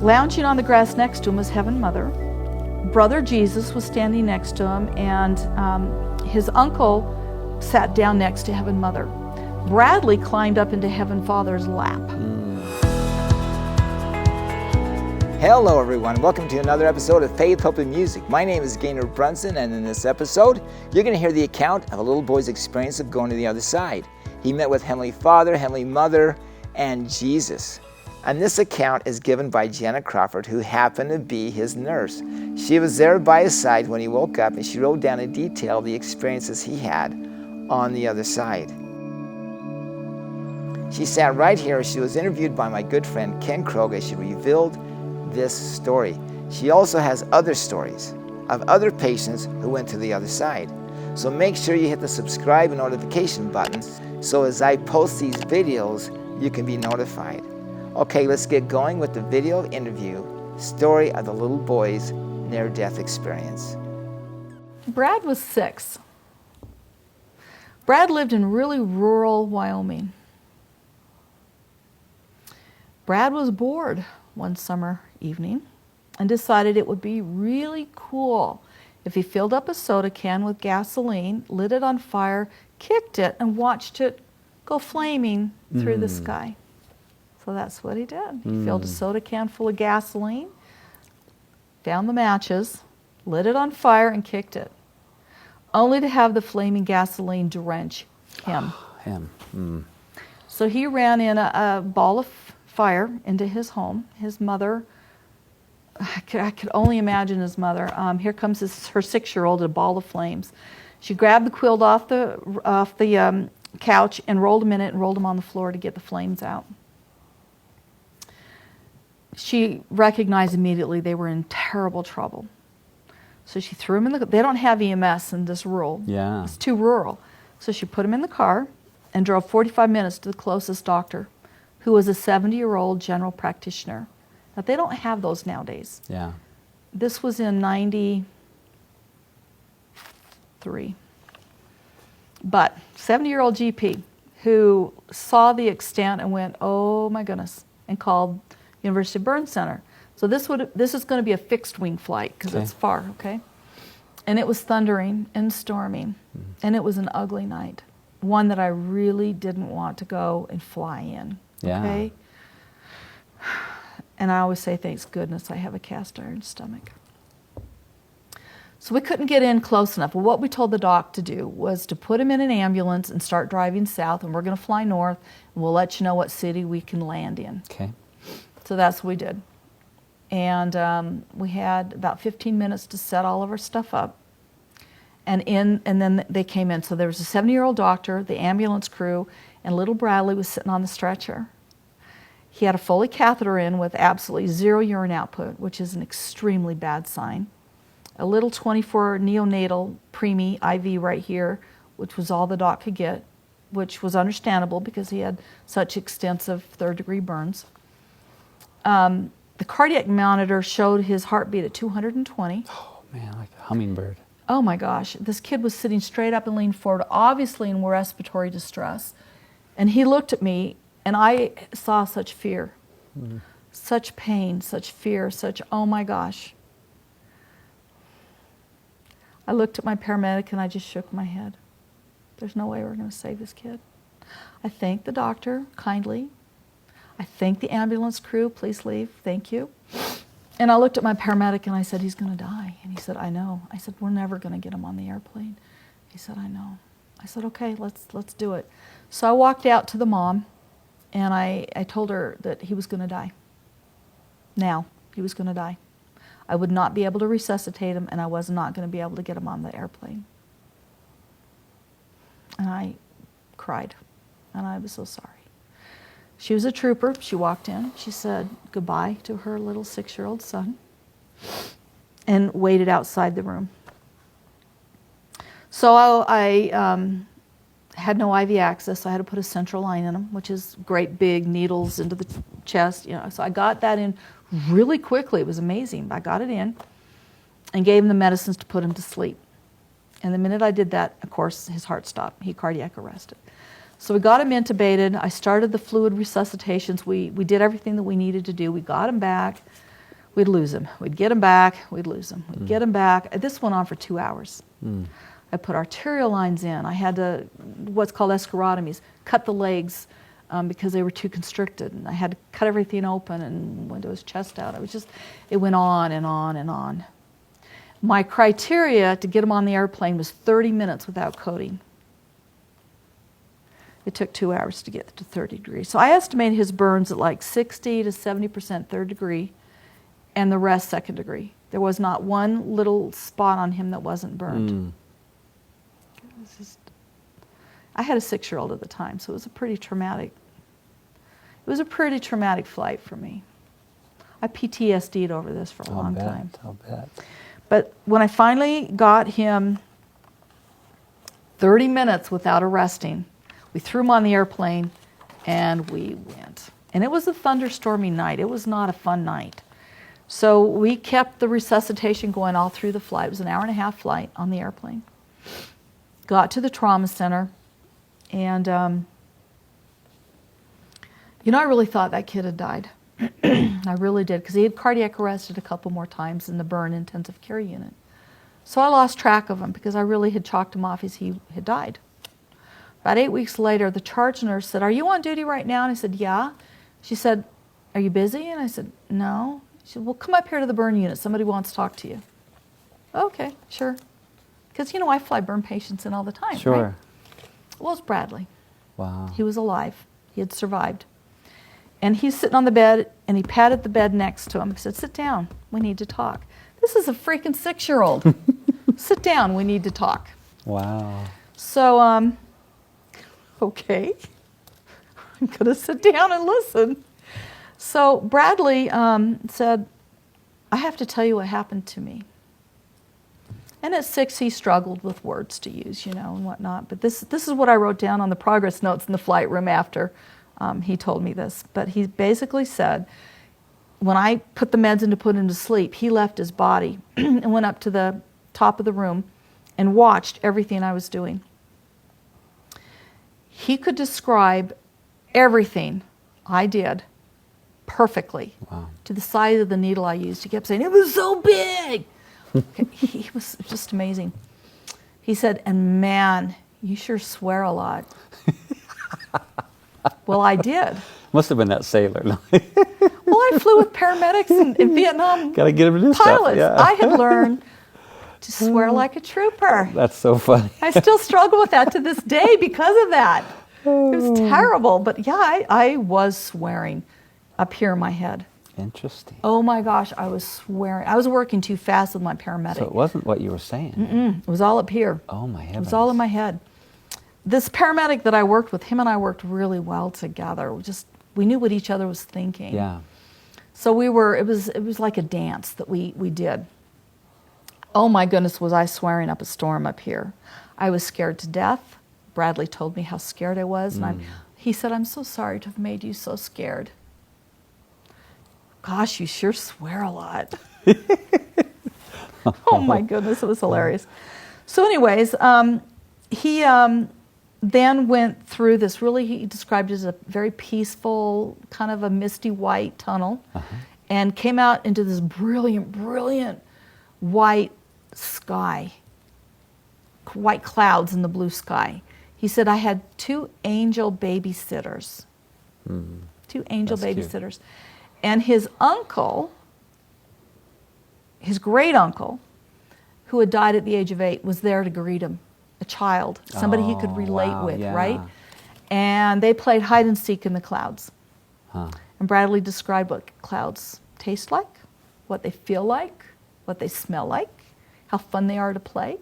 Lounging on the grass next to him was Heaven Mother. Brother Jesus was standing next to him, and his uncle sat down next to Heaven Mother. Bradley climbed up into Heaven Father's lap. Hello everyone, welcome to another episode of Faith, Hope, and Music. My name is Gaynor Brunson, and in this episode, you're going to hear the account of a little boy's experience of going to the other side. He met with Heavenly Father, Heavenly Mother, and Jesus. And this account is given by Janet Crawford, who happened to be his nurse. She was there by his side when he woke up, and she wrote down in detail the experiences he had on the other side. She sat right here as she was interviewed by my good friend Ken Krogh as she revealed this story. She also has other stories of other patients who went to the other side. So make sure you hit the subscribe and notification button so as I post these videos, you can be notified. Okay, let's get going with the video interview, story of the little boy's near-death experience. Brad was 6. Brad lived in really rural Wyoming. Brad was bored one summer evening and decided it would be really cool if he filled up a soda can with gasoline, lit it on fire, kicked it, and watched it go flaming through the sky. So that's what he did. He filled a soda can full of gasoline, found the matches, lit it on fire, and kicked it, only to have the flaming gasoline drench him. So he ran in a ball of fire into his home. His mother, I could only imagine his mother. Here comes her 6-year-old, a ball of flames. She grabbed the quilt off the couch and rolled him in it and rolled him on the floor to get the flames out. She recognized immediately they were in terrible trouble. So she threw him in they don't have EMS in this rural. Yeah. It's too rural. So she put him in the car and drove 45 minutes to the closest doctor, who was a 70-year-old general practitioner. Now, they don't have those nowadays. Yeah. This was in 93. But 70-year-old GP who saw the extent and went, oh my goodness, and called University of Burn Center. So this is going to be a fixed wing flight because it's far, okay? And it was thundering and storming, and it was an ugly night, one that I really didn't want to go and fly in. Yeah. Okay? And I always say, thanks goodness I have a cast iron stomach. So we couldn't get in close enough. Well, what we told the doc to do was to put him in an ambulance and start driving south, and we're going to fly north, and we'll let you know what city we can land in. Okay. So that's what we did. And we had about 15 minutes to set all of our stuff up. And then they came in. So there was a 70-year-old doctor, the ambulance crew, and little Bradley was sitting on the stretcher. He had a Foley catheter in with absolutely zero urine output, which is an extremely bad sign. A little 24 neonatal preemie IV right here, which was all the doc could get, which was understandable because he had such extensive third-degree burns. The cardiac monitor showed his heartbeat at 220. Oh man, like a hummingbird. Oh my gosh, this kid was sitting straight up and leaned forward, obviously in respiratory distress. And he looked at me, and I saw such fear, such pain, such fear, such, oh my gosh. I looked at my paramedic and I just shook my head. There's no way we're going to save this kid. I thanked the doctor kindly. I thanked the ambulance crew, please leave, thank you. And I looked at my paramedic and I said, he's going to die. And he said, I know. I said, we're never going to get him on the airplane. He said, I know. I said, okay, let's do it. So I walked out to the mom and I told her that he was going to die. Now, he was going to die. I would not be able to resuscitate him, and I was not going to be able to get him on the airplane. And I cried, and I was so sorry. She was a trooper. She walked in. She said goodbye to her little 6-year-old son and waited outside the room. So I had no IV access. So I had to put a central line in him, which is great big needles into the chest. So I got that in really quickly. It was amazing. I got it in and gave him the medicines to put him to sleep. And the minute I did that, of course, his heart stopped. He cardiac arrested. So we got him intubated. I started the fluid resuscitations. We did everything that we needed to do. We got him back. we'd lose him. We'd get him back, we'd lose him. We'd get him back. This went on for 2 hours. I put arterial lines in. I had to, what's called escharotomies, cut the legs because they were too constricted. And I had to cut everything open and window his chest out. It went on and on and on. My criteria to get him on the airplane was 30 minutes without coding. It took 2 hours to get to 30 degrees. So I estimated his burns at like 60 to 70% third degree and the rest second degree. There was not one little spot on him that wasn't burned. I had a 6-year-old at the time, so it was a pretty traumatic flight for me. I PTSD'd over this for a long time. I'll bet. But when I finally got him 30 minutes without arresting, we threw him on the airplane and we went. And it was a thunderstormy night. It was not a fun night. So we kept the resuscitation going all through the flight. It was an 1.5-hour flight on the airplane. Got to the trauma center, and I really thought that kid had died. I really did, because he had cardiac arrested a couple more times in the burn intensive care unit. So I lost track of him because I really had chalked him off as he had died. About 8 weeks later, the charge nurse said, "Are you on duty right now?" And I said, "Yeah." She said, "Are you busy?" And I said, "No." She said, "Well, come up here to the burn unit. Somebody wants to talk to you." Okay, sure. Because, I fly burn patients in all the time, Sure. right? Well, it's Bradley. Wow. He was alive. He had survived. And he's sitting on the bed, and he patted the bed next to him. He said, "Sit down. We need to talk." This is a freaking 6-year-old. "Sit down. We need to talk." Wow. So, okay. I'm going to sit down and listen. So Bradley said, "I have to tell you what happened to me." And at 6, he struggled with words to use, and whatnot. But this is what I wrote down on the progress notes in the flight room after he told me this. But he basically said, when I put the meds in to put him to sleep, he left his body and went up to the top of the room and watched everything I was doing. He could describe everything I did perfectly. Wow. To the size of the needle I used. He kept saying, "It was so big." He was just amazing. He said, "And man, you sure swear a lot." Well, I did. Must have been that sailor. Well, I flew with paramedics in Vietnam. Gotta get him to do Pilots. stuff. Yeah. I had learned to swear like a trooper. That's so funny. I still struggle with that to this day because of that. It was terrible. But yeah, I was swearing up here in my head. Interesting. Oh my gosh, I was swearing. I was working too fast with my paramedic. So it wasn't what you were saying. It was all up here. Oh my heavens. It was all in my head. This paramedic that I worked with, him and I worked really well together. We knew what each other was thinking. Yeah. So it was like a dance that we did. Oh my goodness, was I swearing up a storm up here. I was scared to death. Bradley told me how scared I was. And he said, "I'm so sorry to have made you so scared." Gosh, you sure swear a lot. Oh my goodness, it was hilarious. So anyways, he then went through this he described it as a very peaceful, kind of a misty white tunnel, and came out into this brilliant, brilliant white sky, white clouds in the blue sky. He said, "I had 2 angel babysitters." 2 angel That's cute. babysitters. And his uncle, his great uncle, who had died at the age of 8, was there to greet him. A child, somebody he could relate with, yeah. right? And they played hide and seek in the clouds. Huh. And Bradley described what clouds taste like, what they feel like, what they smell like, how fun they are to play.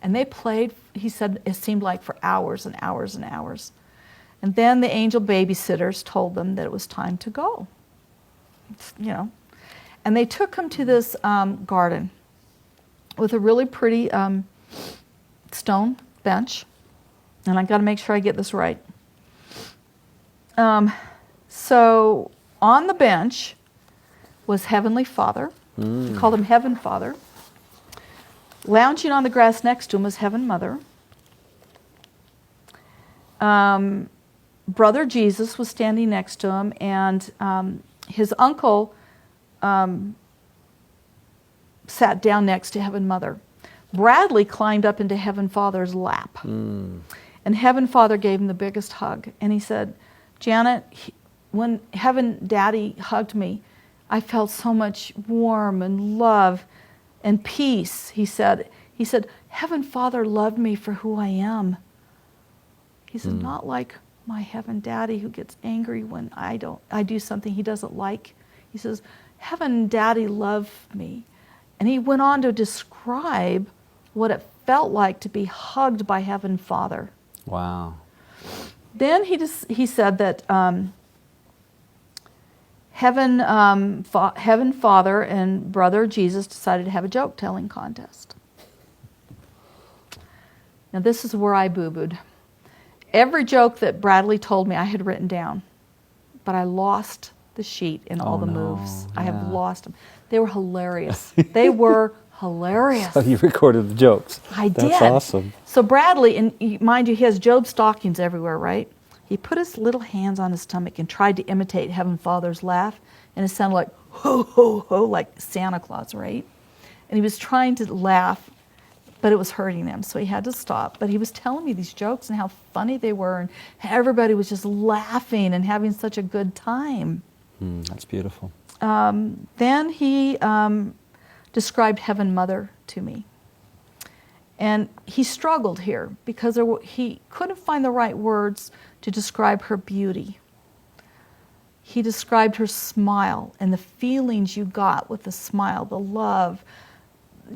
And they played, he said, it seemed like for hours and hours and hours. And then the angel babysitters told them that it was time to go. And they took him to this garden with a really pretty stone bench. And I got to make sure I get this right. So on the bench was Heavenly Father. We called him Heaven Father. Lounging on the grass next to him was Heaven Mother. Brother Jesus was standing next to him, and his uncle sat down next to Heaven Mother. Bradley climbed up into Heaven Father's lap. And Heaven Father gave him the biggest hug. And he said, Janet, when Heaven Daddy hugged me, I felt so much warmth and love and peace. He said, Heaven Father loved me for who I am. He said, not like my Heaven Daddy who gets angry when I do something he doesn't like. He says, Heaven Daddy loved me. And he went on to describe what it felt like to be hugged by Heaven Father. Wow. Then he said that Heaven Father and Brother Jesus decided to have a joke-telling contest. Now this is where I boo-booed. Every joke that Bradley told me I had written down, but I lost the sheet in all the moves. I have lost them. They were hilarious. They were hilarious. So you recorded the jokes. I did. That's awesome. So Bradley, and mind you, he has Job stockings everywhere, right? He put his little hands on his stomach and tried to imitate Heaven Father's laugh, and it sounded like ho, ho, ho, like Santa Claus, right? And he was trying to laugh, but it was hurting him, so he had to stop. But he was telling me these jokes and how funny they were, and everybody was just laughing and having such a good time. That's beautiful. Then he described Heaven Mother to me. And he struggled here because he couldn't find the right words to describe her beauty. He described her smile and the feelings you got with the smile, the love,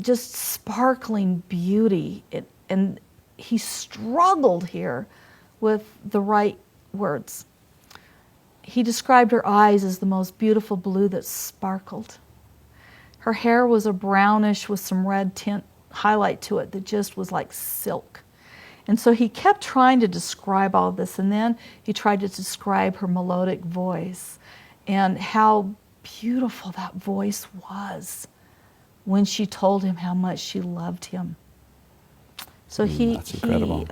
just sparkling beauty. And he struggled here with the right words. He described her eyes as the most beautiful blue that sparkled. Her hair was a brownish with some red tint highlight to it that just was like silk. And so he kept trying to describe all this, and then he tried to describe her melodic voice and how beautiful that voice was when she told him how much she loved him. So that's incredible.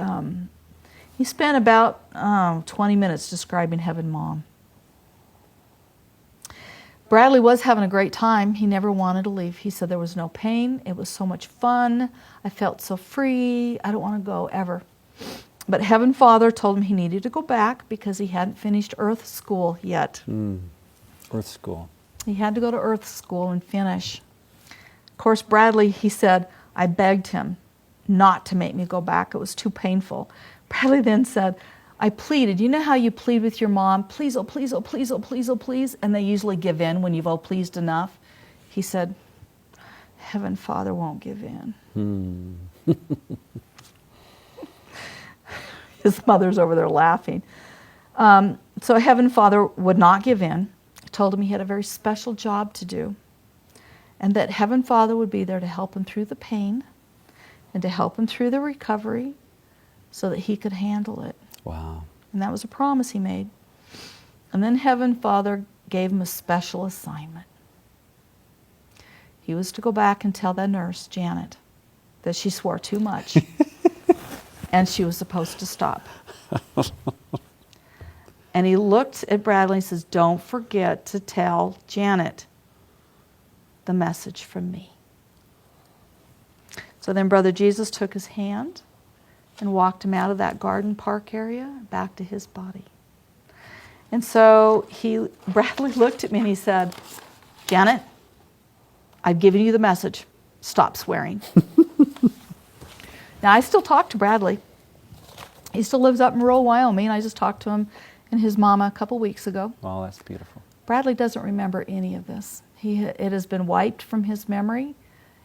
he spent about 20 minutes describing Heaven Mom. Bradley was having a great time. He never wanted to leave. He said there was no pain. It was so much fun. I felt so free. I don't want to go ever. But Heaven Father told him he needed to go back because he hadn't finished Earth School yet. Earth School. He had to go to Earth School and finish. Of course, Bradley, he said, I begged him not to make me go back. It was too painful. Bradley then said, I pleaded. You know how you plead with your mom? Please, oh, please, oh, please, oh, please, oh, please. And they usually give in when you've, oh, pleased enough. He said, Heaven Father won't give in. His mother's over there laughing. So Heaven Father would not give in. He told him he had a very special job to do, and that Heaven Father would be there to help him through the pain and to help him through the recovery so that he could handle it. Wow. And that was a promise he made. And then Heaven Father gave him a special assignment. He was to go back and tell that nurse, Janet, that she swore too much and she was supposed to stop. And he looked at Bradley and says, don't forget to tell Janet the message from me. So then Brother Jesus took his hand and walked him out of that garden park area back to his body. And so Bradley looked at me and he said, Janet, I've given you the message. Stop swearing. Now, I still talk to Bradley. He still lives up in rural Wyoming. I just talked to him and his mama a couple weeks ago. Oh, that's beautiful. Bradley doesn't remember any of this. It has been wiped from his memory.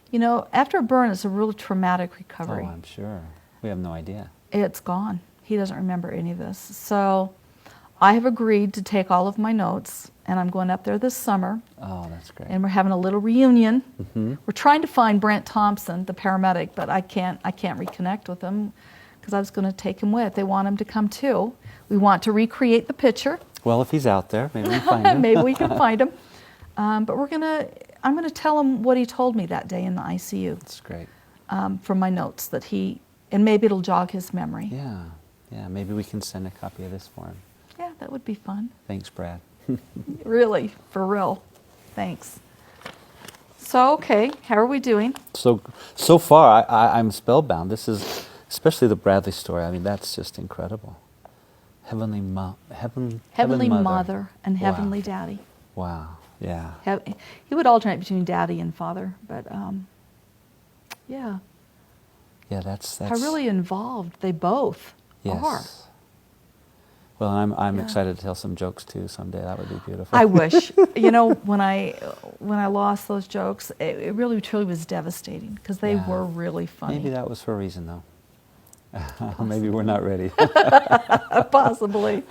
You know, after a burn, it's a really traumatic recovery. Oh, I'm sure. We have no idea. It's gone. He doesn't remember any of this. So I have agreed to take all of my notes, and I'm going up there this summer. Oh, that's great. And we're having a little reunion. We're trying to find Brent Thompson, the paramedic, but I can't reconnect with him because I was going to take him with. They want him to come too. We want to recreate the picture. Well, if he's out there, maybe we can find him. Maybe we can find him. But I'm going to tell him what he told me that day in the ICU. That's great. From my notes and maybe it'll jog his memory. Yeah, maybe we can send a copy of this for him. Yeah, that would be fun. Thanks, Brad. Really, for real. Thanks. So, okay, how are we doing? So far, I'm spellbound. This is, especially the Bradley story. I mean, that's just incredible. Heavenly Mother and Wow. Heavenly Daddy. Wow. Yeah. He would alternate between Daddy and Father, but yeah. Yeah, that's How really involved they both yes. are. Well, I'm Yeah. excited to tell some jokes too someday. That would be beautiful. I wish. When I lost those jokes, it really truly was devastating because they Yeah. were really funny. Maybe that was for a reason, though. Maybe we're not ready. Possibly.